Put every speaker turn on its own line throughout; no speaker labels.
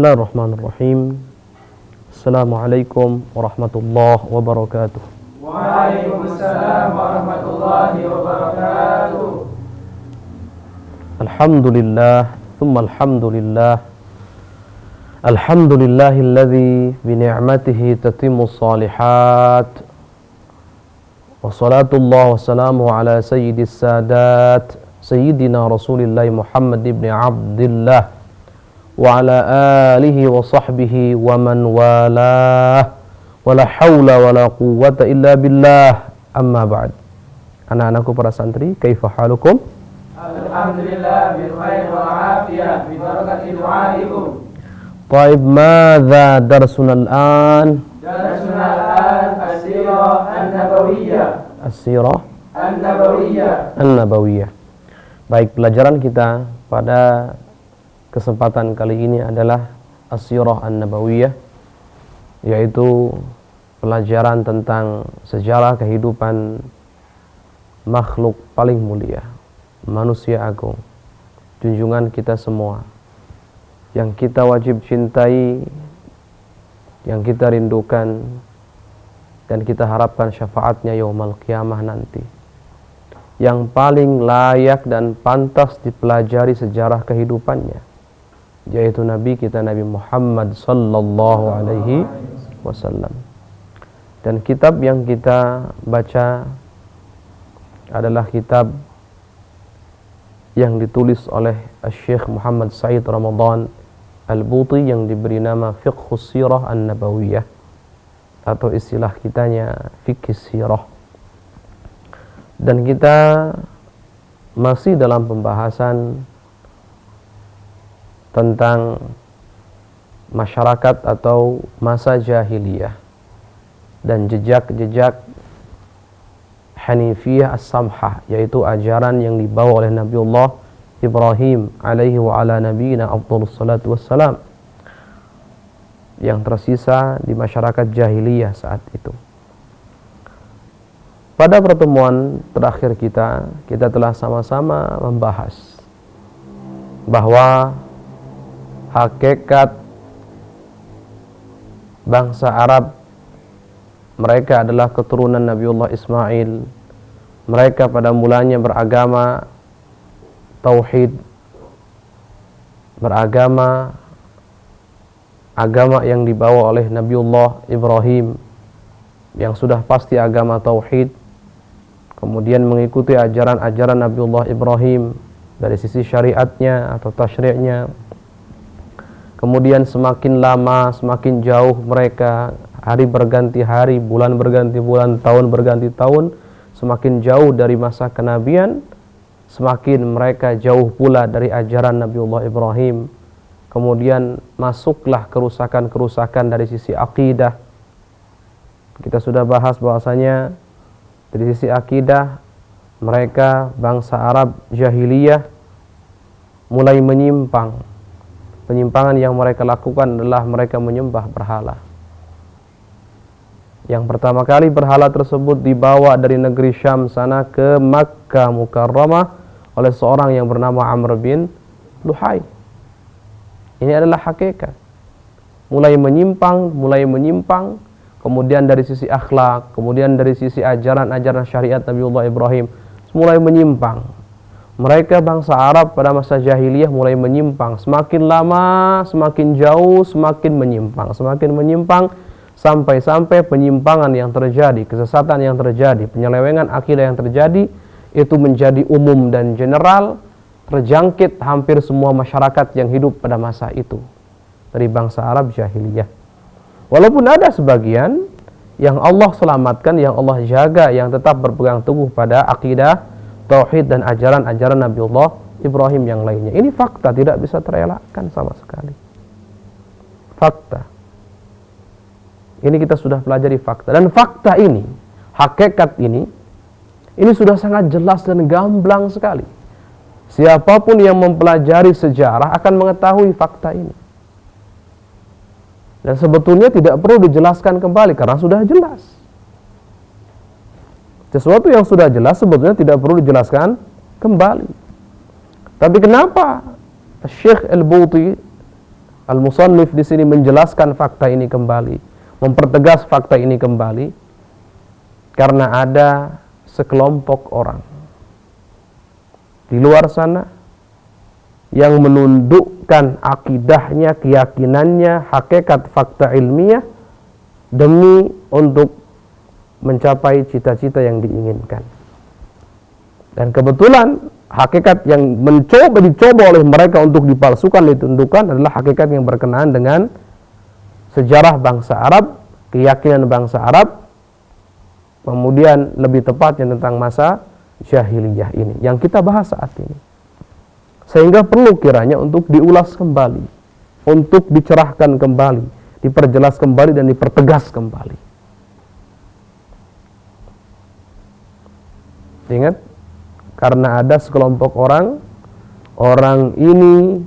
Bismillahirrahmanirrahim. Assalamualaikum warahmatullahi wabarakatuh.
Waalaikumsalam warahmatullahi wabarakatuh.
Alhamdulillah, thumma alhamdulillah. Alhamdulillahilladzi bi ni'matihi tatimmu shalihat. Wassalatullah wassalamu ala sayyidis sadat Sayyidina Rasulillah Muhammad ibn Abdillah wa ala alihi wa sahbihi wa man walah wa la hawla wa la quwwata illa billah, amma ba'd. Anak-anakku para santri, kaifa halukum?
Alhamdulillah bil khair wal afiyah bi barakati du'aikum.
Taib, madza darsuna al-an?
Darsuna al-an as-sirah an-nabawiyyah.
As-sirah
an-nabawiyyah.
An-nabawiyyah. Baik, pelajaran kita pada kesempatan kali ini adalah As-sirah An-Nabawiyah, yaitu pelajaran tentang sejarah kehidupan makhluk paling mulia, manusia agung, junjungan kita semua, yang kita wajib cintai, yang kita rindukan, dan kita harapkan syafaatnya yaumul qiyamah nanti, yang paling layak dan pantas dipelajari sejarah kehidupannya, yaitu Nabi kita Nabi Muhammad sallallahu alaihi wasallam. Dan kitab yang kita baca adalah kitab yang ditulis oleh Syekh Muhammad Said Ramadan Al-Buti yang diberi nama Fiqhus Sirah An-Nabawiyah, atau istilah kitanya Fiqh Sirah. Dan kita masih dalam pembahasan tentang masyarakat atau masa jahiliyah dan jejak-jejak Hanifiyah As-Samhah, yaitu ajaran yang dibawa oleh Nabiullah Ibrahim alaihi wa ala nabiyina afdhalus salatu wassalam, yang tersisa di masyarakat jahiliyah saat itu. Pada pertemuan terakhir kita telah sama-sama membahas bahwa hakikat bangsa Arab, mereka adalah keturunan Nabiullah Ismail. Mereka pada mulanya beragama tauhid, beragama yang dibawa oleh Nabiullah Ibrahim, yang sudah pasti agama tauhid. Kemudian mengikuti ajaran-ajaran Nabiullah Ibrahim dari sisi syariatnya atau tasyri'nya. Kemudian semakin lama, semakin jauh mereka, hari berganti hari, bulan berganti bulan, tahun berganti tahun, semakin jauh dari masa kenabian, semakin mereka jauh pula dari ajaran Nabiullah Ibrahim. Kemudian masuklah kerusakan-kerusakan dari sisi akidah. Kita sudah bahas bahwasanya dari sisi akidah, mereka bangsa Arab jahiliyah mulai menyimpang. Penyimpangan yang mereka lakukan adalah mereka menyembah berhala. Yang pertama kali berhala tersebut dibawa dari negeri Syam sana ke Makkah Mukarramah oleh seorang yang bernama Amr bin Luhai. Ini adalah hakikat. Mulai menyimpang, kemudian dari sisi akhlak, kemudian dari sisi ajaran-ajaran syariat Nabiullah Ibrahim, mulai menyimpang. Mereka bangsa Arab pada masa jahiliyah mulai menyimpang. Semakin lama, semakin jauh, semakin menyimpang, sampai penyimpangan yang terjadi, kesesatan yang terjadi, penyelewengan akidah yang terjadi, itu menjadi umum dan general, terjangkit hampir semua masyarakat yang hidup pada masa itu dari bangsa Arab jahiliyah. Walaupun ada sebagian yang Allah selamatkan, yang Allah jaga, yang tetap berpegang teguh pada akidah tauhid dan ajaran-ajaran Nabiullah Ibrahim yang lainnya. Ini fakta, tidak bisa terelakkan sama sekali. Fakta. Ini kita sudah pelajari fakta. Dan fakta ini, hakikat ini sudah sangat jelas dan gamblang sekali. Siapapun yang mempelajari sejarah akan mengetahui fakta ini. Dan sebetulnya tidak perlu dijelaskan kembali karena sudah jelas. Sesuatu yang sudah jelas sebetulnya tidak perlu dijelaskan kembali. Tapi kenapa Syekh Al-Buti Al-Musannif di sini menjelaskan fakta ini kembali, mempertegas fakta ini kembali, karena ada sekelompok orang di luar sana yang menundukkan akidahnya, keyakinannya, hakikat fakta ilmiah demi untuk mencapai cita-cita yang diinginkan. Dan kebetulan hakikat yang dicoba oleh mereka untuk dipalsukan, ditundukkan adalah hakikat yang berkenaan dengan sejarah bangsa Arab, keyakinan bangsa Arab, kemudian lebih tepatnya tentang masa jahiliyah ini yang kita bahas saat ini. Sehingga perlu kiranya untuk diulas kembali, untuk dicerahkan kembali, diperjelas kembali dan dipertegas kembali. Ingat, karena ada sekelompok orang ini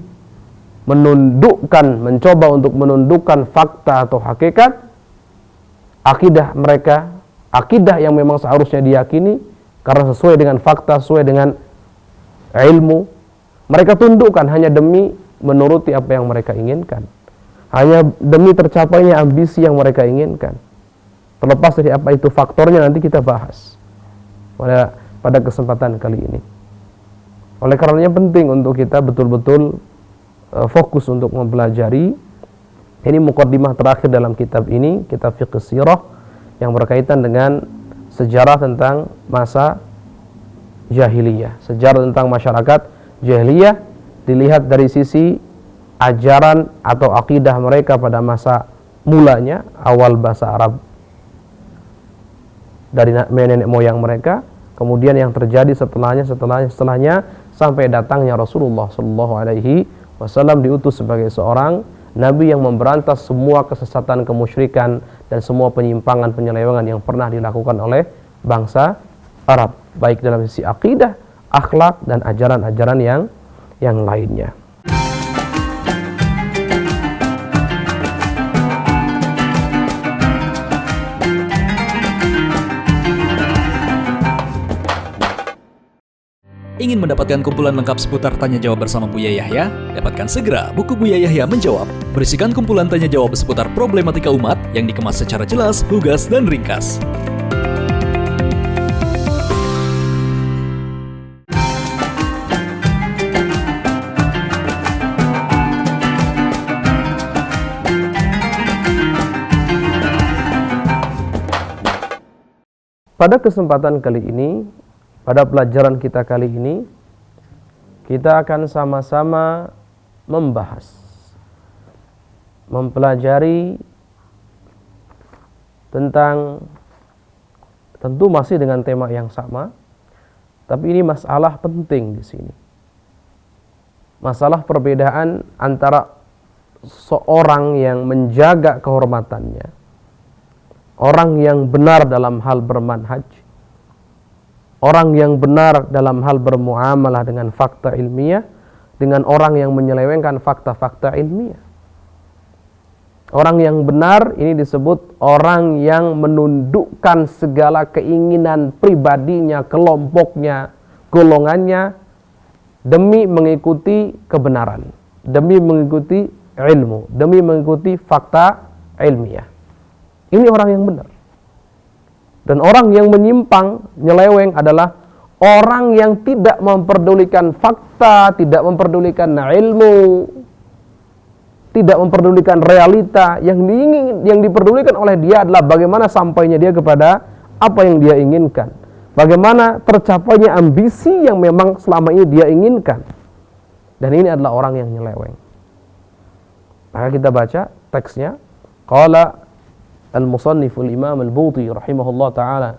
mencoba untuk menundukkan fakta atau hakikat akidah mereka, akidah yang memang seharusnya diyakini karena sesuai dengan fakta, sesuai dengan ilmu. Mereka tundukkan hanya demi menuruti apa yang mereka inginkan, hanya demi tercapainya ambisi yang mereka inginkan. Terlepas dari apa itu faktornya, nanti kita bahas pada kesempatan kali ini. Oleh karenanya penting untuk kita betul-betul fokus untuk mempelajari. Ini muqaddimah terakhir dalam kitab ini, kitab fiqh sirah, yang berkaitan dengan sejarah tentang masa jahiliyah, sejarah tentang masyarakat jahiliyah dilihat dari sisi ajaran atau akidah mereka pada masa mulanya, awal bahasa Arab dari nenek moyang mereka, kemudian yang terjadi setelahnya sampai datangnya Rasulullah Shallallahu Alaihi Wasallam diutus sebagai seorang nabi yang memberantas semua kesesatan, kemusyrikan dan semua penyimpangan, penyelewengan yang pernah dilakukan oleh bangsa Arab, baik dalam sisi akidah, akhlak dan ajaran-ajaran yang lainnya.
Ingin mendapatkan kumpulan lengkap seputar Tanya Jawab bersama Buya Yahya? Dapatkan segera buku Buya Yahya Menjawab, berisikan kumpulan tanya jawab seputar problematika umat yang dikemas secara jelas, lugas, dan ringkas.
Pada kesempatan kali ini, pada pelajaran kita kali ini, kita akan sama-sama mempelajari tentang, tentu masih dengan tema yang sama, tapi ini masalah penting di sini. Masalah perbedaan antara seorang yang menjaga kehormatannya, orang yang benar dalam hal bermanhaj, orang yang benar dalam hal bermuamalah dengan fakta ilmiah, dengan orang yang menyelewengkan fakta-fakta ilmiah. Orang yang benar ini disebut orang yang menundukkan segala keinginan pribadinya, kelompoknya, golongannya demi mengikuti kebenaran, demi mengikuti ilmu, demi mengikuti fakta ilmiah. Ini orang yang benar. Dan orang yang menyimpang, nyeleweng adalah orang yang tidak memperdulikan fakta, tidak memperdulikan ilmu, tidak memperdulikan realita. Yang diperdulikan oleh dia adalah bagaimana sampainya dia kepada apa yang dia inginkan, bagaimana tercapainya ambisi yang memang selama ini dia inginkan. Dan ini adalah orang yang nyeleweng. Maka kita baca teksnya. Qala al-musannif al-imam al-Buti rahimahullah ta'ala,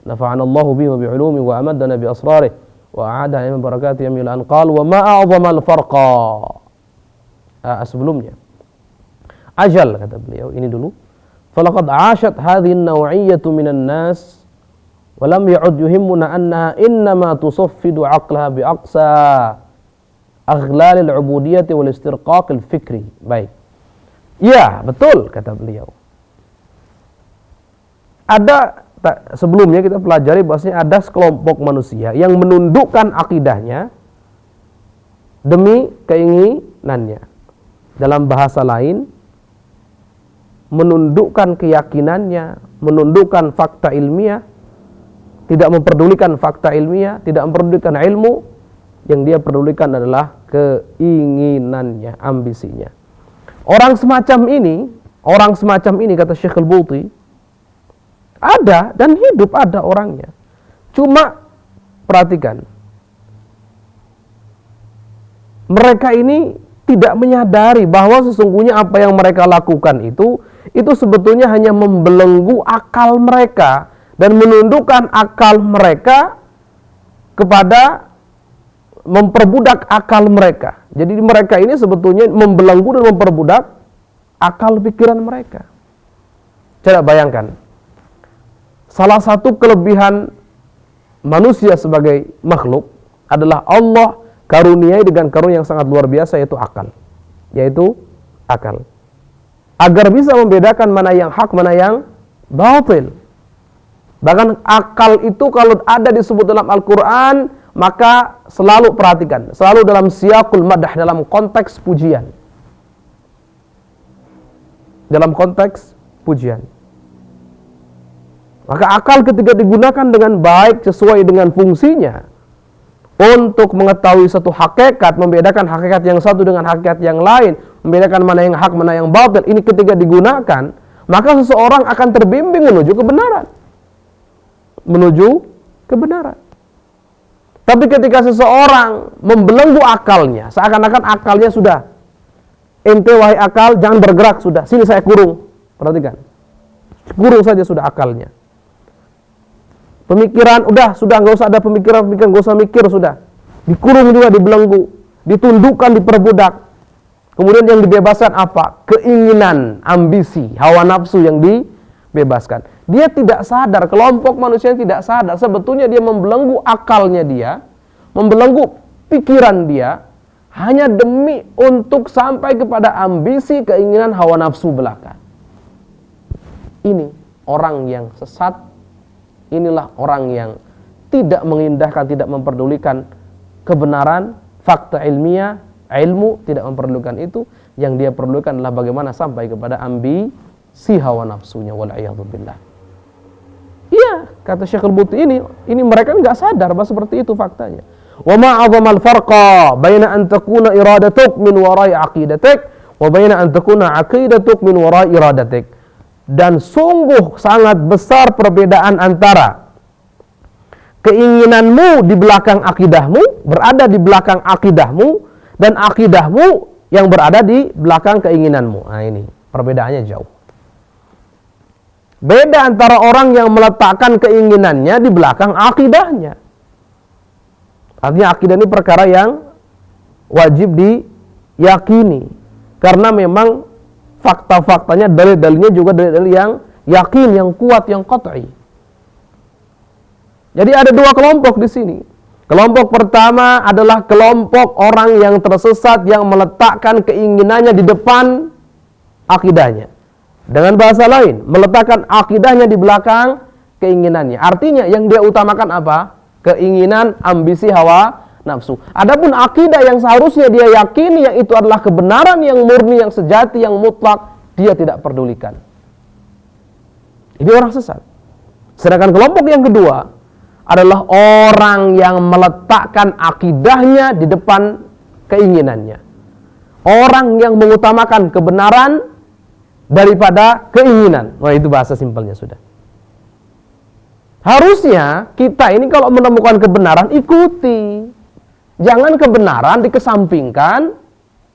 nafa'ana Allahu bihi wa bi'ulumi wa amaddana bi asrarih wa a'ada min barakatih yamil anqal wa ma a'zama al-farqa. Sebelumnya ajal, kata beliau, ini dulu. Falaqad 'ashat hadhihi an-naw'iyyatu minan nas wa lam ya'ud yuhimmuna annaha innama tusaffidu 'aqlaha bi aqsa aghlal al-'ubudiyyah wal istirqaq al-fikri. Baik. Ya, betul, kata beliau. Ada, sebelumnya kita pelajari bahwasanya ada sekelompok manusia yang menundukkan akidahnya demi keinginannya, dalam bahasa lain, menundukkan keyakinannya, menundukkan fakta ilmiah, tidak memperdulikan fakta ilmiah, tidak memperdulikan ilmu. Yang dia pedulikan adalah keinginannya, ambisinya. Orang semacam ini kata Syekh Al-Buti, ada dan hidup ada orangnya. Cuma perhatikan, mereka ini tidak menyadari bahwa sesungguhnya apa yang mereka lakukan itu sebetulnya hanya membelenggu akal mereka dan menundukkan akal mereka kepada memperbudak akal mereka. Jadi mereka ini sebetulnya membelenggu dan memperbudak akal pikiran mereka. Coba bayangkan, salah satu kelebihan manusia sebagai makhluk adalah Allah karuniai dengan karunia yang sangat luar biasa, yaitu akal. Agar bisa membedakan mana yang hak, mana yang batil. Bahkan akal itu kalau ada disebut dalam Al-Quran, maka selalu perhatikan, selalu dalam siyaqul madah, dalam konteks pujian. Dalam konteks pujian. Maka akal ketika digunakan dengan baik sesuai dengan fungsinya untuk mengetahui satu hakikat, membedakan hakikat yang satu dengan hakikat yang lain, membedakan mana yang hak, mana yang batil, ini ketika digunakan, maka seseorang akan terbimbing menuju kebenaran. Tapi ketika seseorang membelenggu akalnya, seakan-akan akalnya sudah, ente wahai akal jangan bergerak, sudah, sini saya kurung. Perhatikan, kurung saja sudah akalnya. Pemikiran, sudah nggak usah ada pemikiran, nggak usah mikir, sudah. Dikurung juga, dibelenggu, ditundukkan, diperbudak. Kemudian yang dibebaskan apa? Keinginan, ambisi, hawa nafsu yang dibebaskan. Dia tidak sadar, kelompok manusia yang tidak sadar, sebetulnya dia membelenggu akalnya dia, membelenggu pikiran dia, hanya demi untuk sampai kepada ambisi, keinginan, hawa nafsu belaka. Ini orang yang sesat, inilah orang yang tidak mengindahkan, tidak memperdulikan kebenaran, fakta ilmiah, ilmu, tidak memperdulikan itu. Yang dia perlukan adalah bagaimana sampai kepada ambisi hawa nafsunya, wal'iyadzubillah. Iya, kata Syekh Al-Buti, ini mereka nggak sadar bahwa seperti itu faktanya. Wa ma 'azamal farqa baina an takuna iradatuk min wara'i aqidatik wa baina an takuna aqidatuk min wara'i iradatik. Dan sungguh sangat besar perbedaan antara keinginanmu di belakang akidahmu, berada di belakang akidahmu, dan akidahmu yang berada di belakang keinginanmu. Nah, ini perbedaannya jauh. Beda antara orang yang meletakkan keinginannya di belakang akidahnya. Artinya akidah ini perkara yang wajib diyakini. Karena memang fakta-faktanya, dalil-dalilnya juga dalil-dalil yang yakin, yang kuat, yang qat'i. Jadi ada dua kelompok di sini. Kelompok pertama adalah kelompok orang yang tersesat, yang meletakkan keinginannya di depan akidahnya. Dengan bahasa lain, meletakkan akidahnya di belakang keinginannya. Artinya yang dia utamakan apa? Keinginan, ambisi, hawa nafsu. Adapun akidah yang seharusnya dia yakini, yang itu adalah kebenaran yang murni, yang sejati, yang mutlak, dia tidak pedulikan. Ini orang sesat. Sedangkan kelompok yang kedua adalah orang yang meletakkan akidahnya di depan keinginannya. Orang yang mengutamakan kebenaran daripada keinginan. Wah, itu bahasa simpelnya sudah. Harusnya kita ini kalau menemukan kebenaran, ikuti. Jangan kebenaran dikesampingkan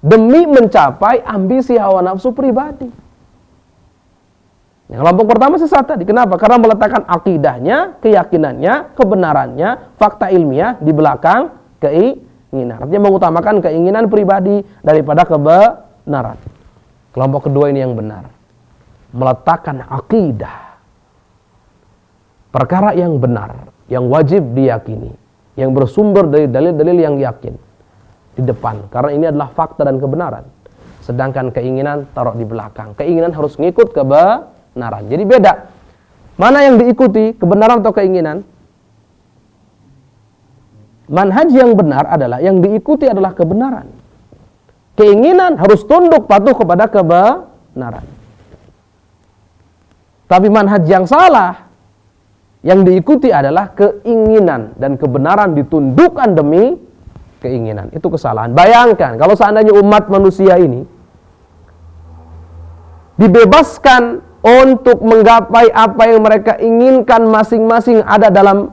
demi mencapai ambisi hawa nafsu pribadi. Yang kelompok pertama sesat tadi. Kenapa? Karena meletakkan akidahnya, keyakinannya, kebenarannya, fakta ilmiah di belakang keinginan. Artinya mengutamakan keinginan pribadi daripada kebenaran. Kelompok kedua ini yang benar. Meletakkan akidah, perkara yang benar, yang wajib diyakini, yang bersumber dari dalil-dalil yang yakin, di depan. Karena ini adalah fakta dan kebenaran. Sedangkan keinginan taruh di belakang. Keinginan harus ngikut kebenaran. Jadi beda. Mana yang diikuti, kebenaran atau keinginan? Manhaj yang benar adalah, yang diikuti adalah kebenaran. keinginan harus tunduk patuh kepada kebenaran. Tapi manhaj yang salah, yang diikuti adalah keinginan, dan kebenaran ditundukkan demi keinginan. Itu kesalahan. Bayangkan kalau seandainya umat manusia ini dibebaskan untuk menggapai apa yang mereka inginkan masing-masing ada dalam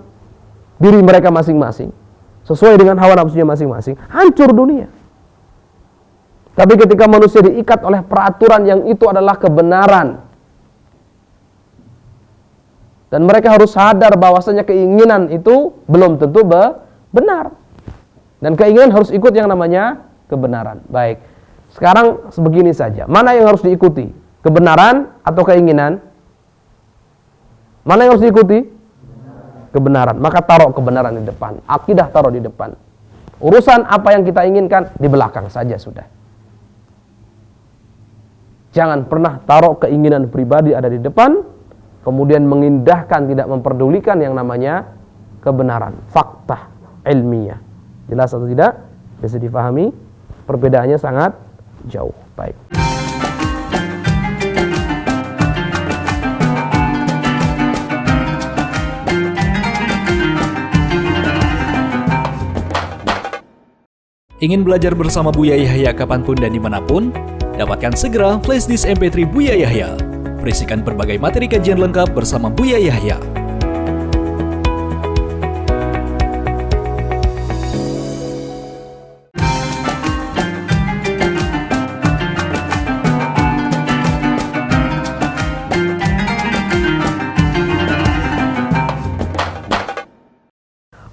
diri mereka masing-masing, sesuai dengan hawa nafsunya masing-masing, hancur dunia. Tapi ketika manusia diikat oleh peraturan yang itu adalah kebenaran, dan mereka harus sadar bahwasanya keinginan itu belum tentu benar, dan keinginan harus ikut yang namanya kebenaran. Baik, sekarang sebegini saja, mana yang harus diikuti? Kebenaran atau keinginan? Mana yang harus diikuti? Kebenaran. Maka taruh kebenaran di depan, akidah taruh di depan. Urusan apa yang kita inginkan di belakang saja sudah. Jangan pernah taruh keinginan pribadi ada di depan, kemudian mengindahkan, tidak memperdulikan yang namanya kebenaran, fakta ilmiah. Jelas atau tidak? Bisa dipahami? Perbedaannya sangat jauh. Baik.
Ingin belajar bersama Buya Yahya kapanpun dan dimanapun? Dapatkan segera flashdisk MP3 Buya Yahya. Berisikan berbagai materi kajian lengkap bersama Buya Yahya.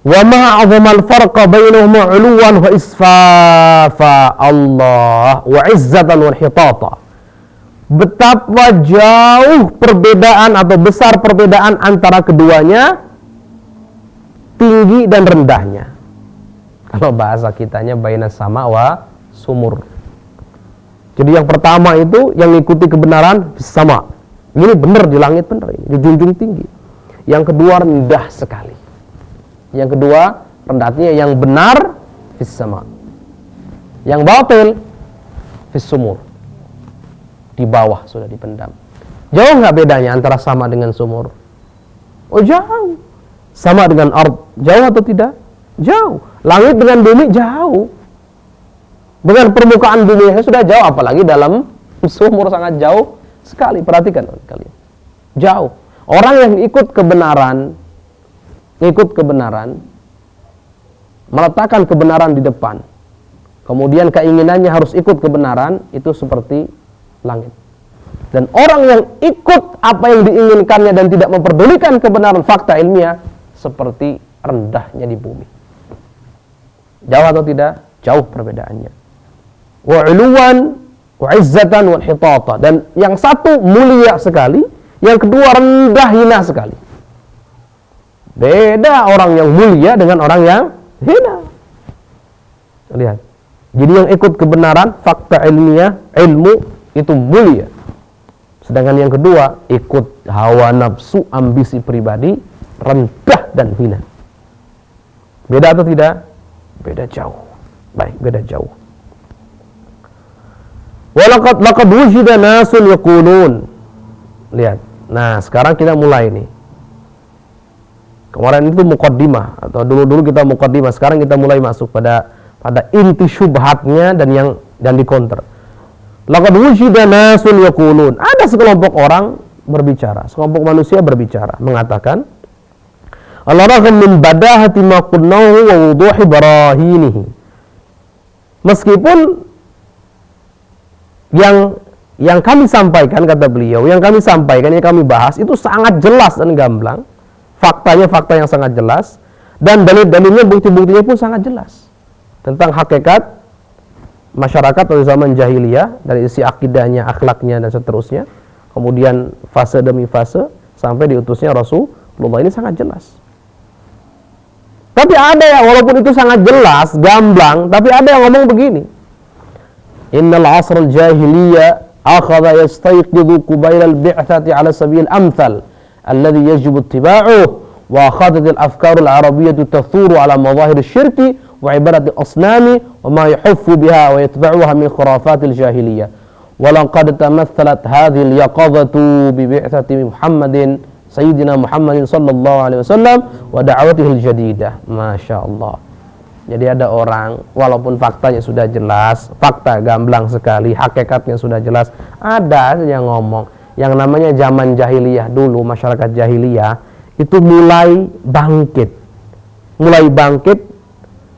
Wa ma 'azama al-farqa bainahuma 'uluwan wa isfafa Allah wa 'izzatan wa hitata. Betapa jauh perbedaan atau besar perbedaan antara keduanya, tinggi dan rendahnya. Kalau bahasa kitanya baina sama wa sumur. Jadi yang pertama itu yang mengikuti kebenaran sama. Ini benar di langit, benar ini dijunjung tinggi. Yang kedua rendah sekali. Yang kedua, rendahnya yang benar fis sama. Yang batil fis sumur. Di bawah sudah dipendam. Jauh nggak bedanya antara sama dengan sumur? Oh jauh. Sama dengan ard, jauh atau tidak? Jauh. Langit dengan bumi jauh. Dengan permukaan bumi sudah jauh, apalagi dalam sumur sangat jauh sekali. Perhatikan kalian. Jauh. Orang yang ikut kebenaran, meletakkan kebenaran di depan, kemudian keinginannya harus ikut kebenaran, itu seperti langit. Dan orang yang ikut apa yang diinginkannya dan tidak memperdulikan kebenaran fakta ilmiah, seperti rendahnya di bumi. Jauh atau tidak? Jauh perbedaannya. Wa 'uluwan wa 'izzatan wa hitata. Dan yang satu mulia sekali, yang kedua rendah hina sekali. Beda orang yang mulia dengan orang yang hina. Lihat. Jadi yang ikut kebenaran, fakta ilmiah, ilmu itu mulia. Sedangkan yang kedua, ikut hawa nafsu, ambisi pribadi, rendah dan hina. Beda atau tidak? Beda jauh. Baik, beda jauh. Walaqad wujida nasun yaqulun. Lihat. Nah, sekarang kita mulai nih. Kemarin itu muqaddimah, atau dulu kita muqaddimah, sekarang kita mulai masuk pada inti syubhatnya dan dikonter. Laqad wujida nasun yaqulun. Ada sekelompok orang berbicara, sekelompok manusia berbicara, mengatakan al-ragham min badahati ma qulnahu wa wuduhi barahinihi. Meskipun yang kami sampaikan, kata beliau, yang kami sampaikan, yang kami bahas itu sangat jelas dan gamblang. Faktanya fakta yang sangat jelas, dan dalil-dalilnya, bukti-buktinya pun sangat jelas tentang hakikat masyarakat pada zaman jahiliyah, dari isi akidahnya, akhlaknya dan seterusnya, kemudian fase demi fase sampai diutusnya Rasulullah, ini sangat jelas. Tapi ada yang walaupun itu sangat jelas, gamblang, tapi ada yang ngomong begini, innal asr al-jahiliyah akhadha yastayqidu qubayla al-bi'thati ala sabil amthal alladhi yajibu ittiba'uh wa akhadhat al-afkar al-arabiyyah tathuru ala madahir asy-syirki wa ibadatil asnami wa ma yuhaffu biha wa yatba'uha min khurafatil jahiliyah. Wa laqad tamathalat hadhihi al-yaqadhatu bi bi'tsati Muhammadin Sayyidina Muhammadin sallallahu alaihi wasallam wa da'watihi al-jadidah. Masyaallah. Jadi ada orang, walaupun faktanya sudah jelas, fakta gamblang sekali, hakikatnya sudah jelas, ada yang ngomong, yang namanya zaman jahiliyah dulu, masyarakat jahiliyah, itu mulai bangkit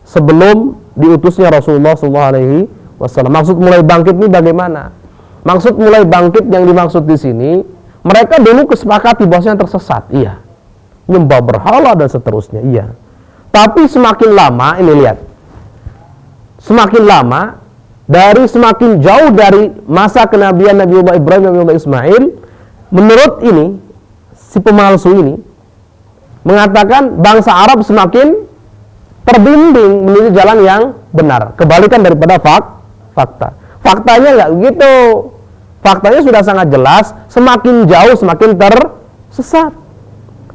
sebelum diutusnya Rasulullah SAW. Maksud mulai bangkit ini bagaimana? Maksud mulai bangkit yang dimaksud di sini, mereka dulu kesepakati bahwasanya tersesat, iya, nyembah berhala dan seterusnya, iya. Tapi semakin lama, ini lihat, semakin lama, semakin jauh dari masa kenabian Nabiullah Ibrahim, Nabiullah Ismail, menurut ini, si pemalsu ini, mengatakan bangsa Arab semakin terbimbing menuju jalan yang benar, kebalikan daripada fakta. Faktanya nggak begitu. Faktanya sudah sangat jelas, semakin jauh semakin tersesat.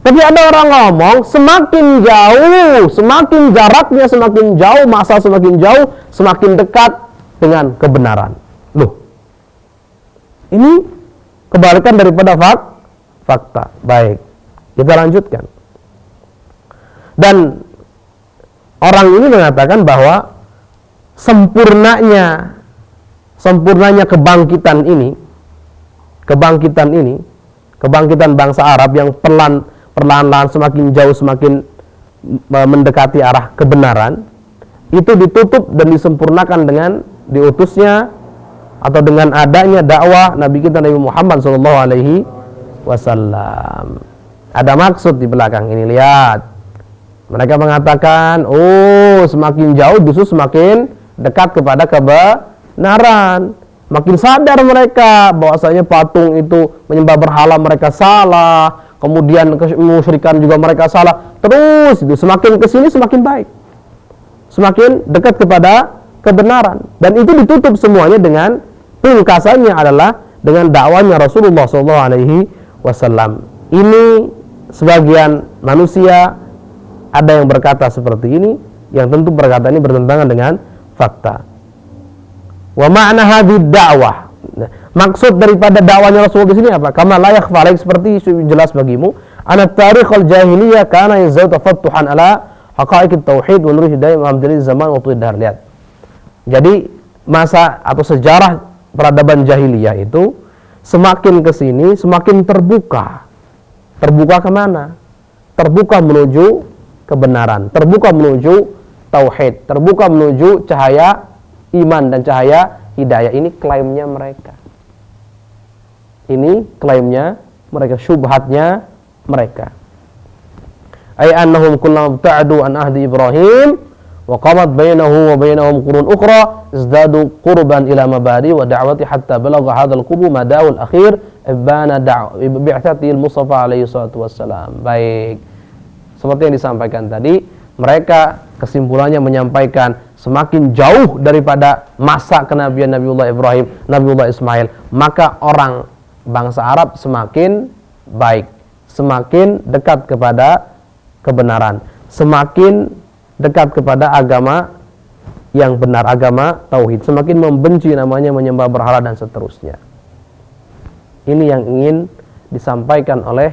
Tapi ada orang ngomong, semakin jauh, semakin jaraknya semakin jauh, masa semakin jauh, semakin dekat dengan kebenaran. Loh, ini kebalikan daripada fakta. Baik, kita lanjutkan. Dan orang ini mengatakan bahwa sempurnanya kebangkitan bangsa Arab yang perlahan-lahan semakin jauh, semakin mendekati arah kebenaran, itu ditutup dan disempurnakan dengan diutusnya atau dengan adanya dakwah Nabi kita Nabi Muhammad SAW. Ada maksud di belakang ini, lihat. Mereka mengatakan, semakin jauh justru semakin dekat kepada kebenaran. Makin sadar mereka bahwasanya patung itu menyembah berhala mereka salah, kemudian kemusyrikan juga mereka salah. Terus itu semakin kesini semakin baik, semakin dekat kepada kebenaran. Dan itu ditutup semuanya dengan pungkasannya adalah dengan dakwanya Rasulullah SAW. Ini sebagian manusia ada yang berkata seperti ini, yang tentu perkataan ini bertentangan dengan fakta. Wa ma'na hadhihi dakwah. Maksud daripada dakwanya Rasul di sini apa? Kama la yakhfa alaik, seperti jelas bagimu, ana tarikhul jahiliyah kana yazau tafattuhan ala haqa'iqit tauhid wa nur hidayah amdali zaman wa tudhar. Lihat. Jadi masa atau sejarah peradaban jahiliyah itu semakin ke sini semakin terbuka. Terbuka kemana? Terbuka menuju kebenaran, terbuka menuju tauhid, terbuka menuju cahaya iman dan cahaya hidayah. Ini klaimnya mereka. Ini klaimnya mereka, syubhatnya mereka. Ay annahum kullama ta'adu an ahdi Ibrahim wa qamat bainahu wa bainahum qurun ukhra izdadu qurban ila mabadi wa da'wati hatta balagha hadzal qurbu mada'ul akhir ibana bi'athati al-Mustafa alaihi salatu wassalam. Baik. Seperti yang disampaikan tadi, mereka kesimpulannya menyampaikan semakin jauh daripada masa kenabian Nabiullah Ibrahim, Nabiullah Ismail, maka orang bangsa Arab semakin baik, semakin dekat kepada kebenaran, semakin dekat kepada agama yang benar, agama tauhid, semakin membenci namanya menyembah berhala dan seterusnya. Ini yang ingin disampaikan oleh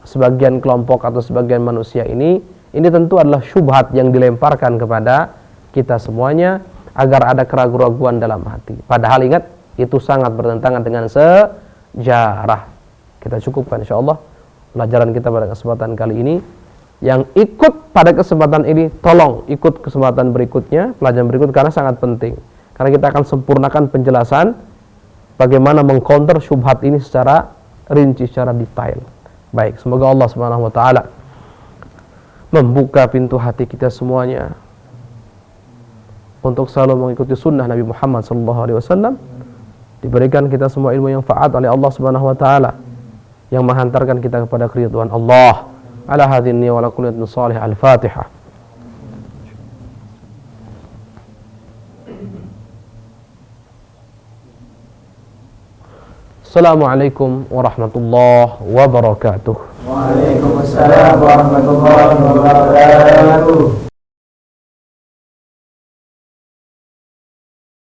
sebagian kelompok atau sebagian manusia ini tentu adalah syubhat yang dilemparkan kepada kita semuanya agar ada keraguan-keraguan dalam hati. Padahal ingat, itu sangat bertentangan dengan sejarah. Kita cukupkan insyaallah pelajaran kita pada kesempatan kali ini. Yang ikut pada kesempatan ini, tolong ikut kesempatan berikutnya, pelajaran berikut, karena sangat penting. Karena kita akan sempurnakan penjelasan bagaimana mengcounter syubhat ini secara rinci, secara detail. Baik, semoga Allah Subhanahu wa taala membuka pintu hati kita semuanya untuk selalu mengikuti sunnah Nabi Muhammad SAW. Diberikan kita semua ilmu yang faat oleh Allah Subhanahu wa taala yang menghantarkan kita kepada keridhaan Allah. Ala hadhihi wa ala kulli salih. Al-Fatihah. Assalamualaikum warahmatullahi wabarakatuh.
Waalaikumsalam warahmatullahi wabarakatuh.